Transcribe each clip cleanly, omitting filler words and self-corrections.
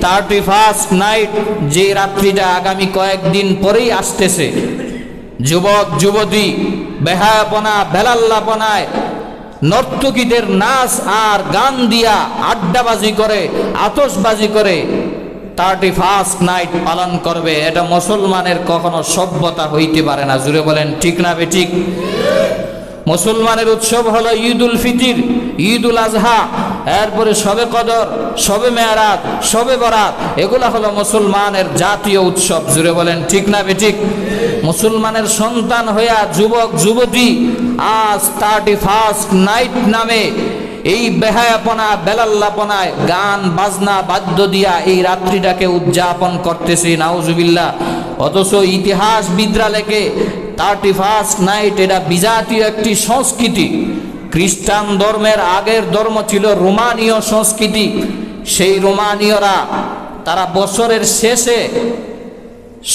31st night, যে রাত্রিটা আগামী কয়েকদিন পরেই আসতেছে, যুবক যুবতী বেহায়াপনা বেলাল্লাপনায় নর্তকীদের নাচ আর গান দিয়া আড্ডাবাজি করে, আতশবাজি করে 31st নাইট পালন করবে, এটা মুসলমানের কখনো সভ্যতা হইতে পারে না। জুড়ে বলেন ঠিক না বেঠিক? মুসলমানের উৎসব হলো ঈদুল ফিতর, ঈদুল আজহা, এরপরে শবে কদর, শবে মেরাজ, শবে বরাত, এগুলা হলো মুসলমানের জাতীয় উৎসব। জুড়ে বলেন ঠিক না বেঠিক? মুসলমানের সন্তান হইয়া যুবক যুবতী আজ 31st নাইট নামে এই বেহায়াপনা বেলাল্লাপনায় গান বাজনা বাদ্য দিয়া এই রাত্রিটাকে উদযাপন করতেছে, নাউজুবিল্লাহ। অথচ ইতিহাসবিদরা লেখে 31st নাইট এটা বিজাতীয় একটি সংস্কৃতি। খ্রিস্টান ধর্মের আগের ধর্ম ছিল রোমানীয় সংস্কৃতি। সেই রোমানীয়রা তারা বছরের শেষে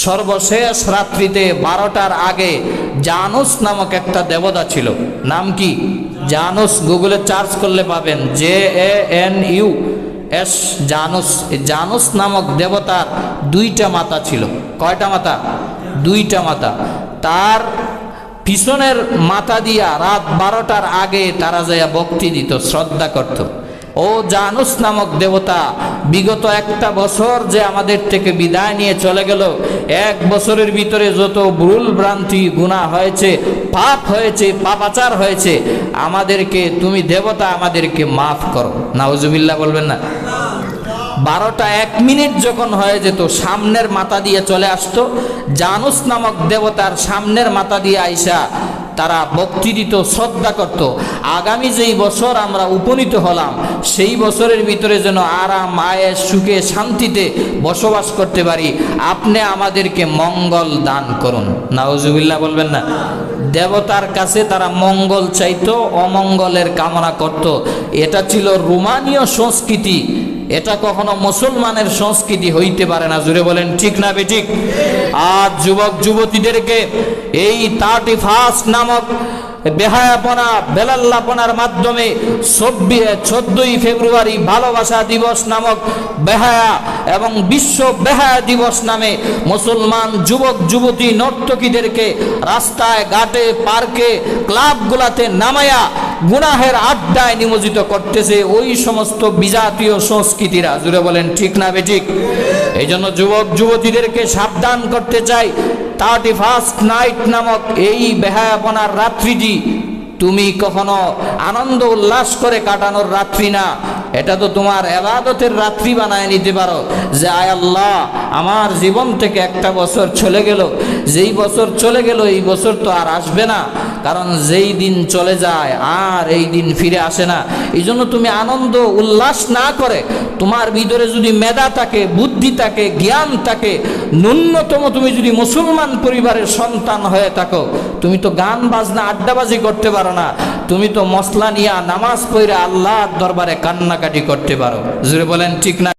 সর্বশেষ রাত্রিতে 12টার আগে জানুস নামক একটা দেবতা ছিল। নাম কি? জানুস। গুগলে সার্চ করলে পাবেন, JANUS, জানুস। জানুস নামক দেবতার 2টা মাথা ছিল। কয়টা মাথা? 2টা মাথা। তার পিছনের মাথা দিয়া রাত 12টার আগে তারা যাইয়া ভক্তি দিত, শ্রদ্ধা করত। ও জানুস নামক দেবতা, বিগত একটা বছর যে আমাদের থেকে বিদায় নিয়ে চলে গেল, 1 বছরের ভিতরে যত ভুল ভ্রান্তি গুনাহ হয়েছে, পাপ হয়েছে, পাপাচার হয়েছে, আমাদেরকে তুমি দেবতা আমাদেরকে মাফ করো। নাউজুবিল্লাহ বলবেন না? 12টা 1 মিনিট যখন হয়ে যেত, সামনের মাথা দিয়ে চলে আসতো, জানুস নামক দেবতার সামনের মাথা দিয়ে আইসা তারা ভক্তি দিত, শ্রদ্ধা করত। আগামী যেই বছর আমরা উপনীত হলাম, সেই বছরের ভিতরে যেন আরাম আয়েশ সুখে শান্তিতে বসবাস করতে পারি, আপনি আমাদেরকে মঙ্গল দান করুন। নাউজুবিল্লাহ বলবেন না? দেবতার কাছে তারা মঙ্গল চাইতো, অমঙ্গলের কামনা করত। এটা ছিল রোমানীয় সংস্কৃতি। এটা কখনো মুসলমানের সংস্কৃতি হইতে পারে না। জুড়ে বলেন ঠিক না বেঠিক? আজ যুবক যুবতীদেরকে এই 31st নামক বেহায়াপনা বেলাল্লাপনার মাধ্যমে 14ই ফেব্রুয়ারি ভালোবাসা দিবস নামক বেহায়া এবং বিশ্ব বেহায়া দিবস নামে মুসলমান যুবক যুবতী নর্তকীদেরকে রাস্তায় ঘাটে পার্কে ক্লাবগুলাতে নামায়া গুনাহের আড্ডায় নিমজ্জিত করতেছে ওই সমস্ত বিজাতীয় সংস্কৃতিরা। জুড়ে বলেন ঠিক না বেঠিক? এই জন্য যুবক যুবতীদেরকে সাবধান করতে চাই, 31st নাইট নামক এই বেহায়াপনার রাত্রিটি তুমি কখনো আনন্দ উল্লাস করে কাটানোর রাত্রি না, এটা তো তোমার ইবাদতের রাত্রি বানায় নিতে পারো। যে আয় আল্লাহ, আমার জীবন থেকে একটা বছর চলে গেল, যেই বছর চলে গেল এই বছর তো আর আসবে না, কারণ যেই দিন চলে যায় আর এই দিন ফিরে আসে না। এই জন্য তুমি আনন্দ উল্লাস না করে, তোমার ভিতরে যদি মেধা থাকে, বুদ্ধি থাকে, জ্ঞান থাকে, ন্যূনতম তুমি যদি মুসলমান পরিবারের সন্তান হয়ে থাকো, তুমি তো গান বাজনা আড্ডাবাজি করতে পারো না, তুমি তো মশলা নিয়া নামাজ পড়ে আল্লাহর দরবারে কান্নাকাটি করতে পারো। জুড়ে বলেন ঠিক না?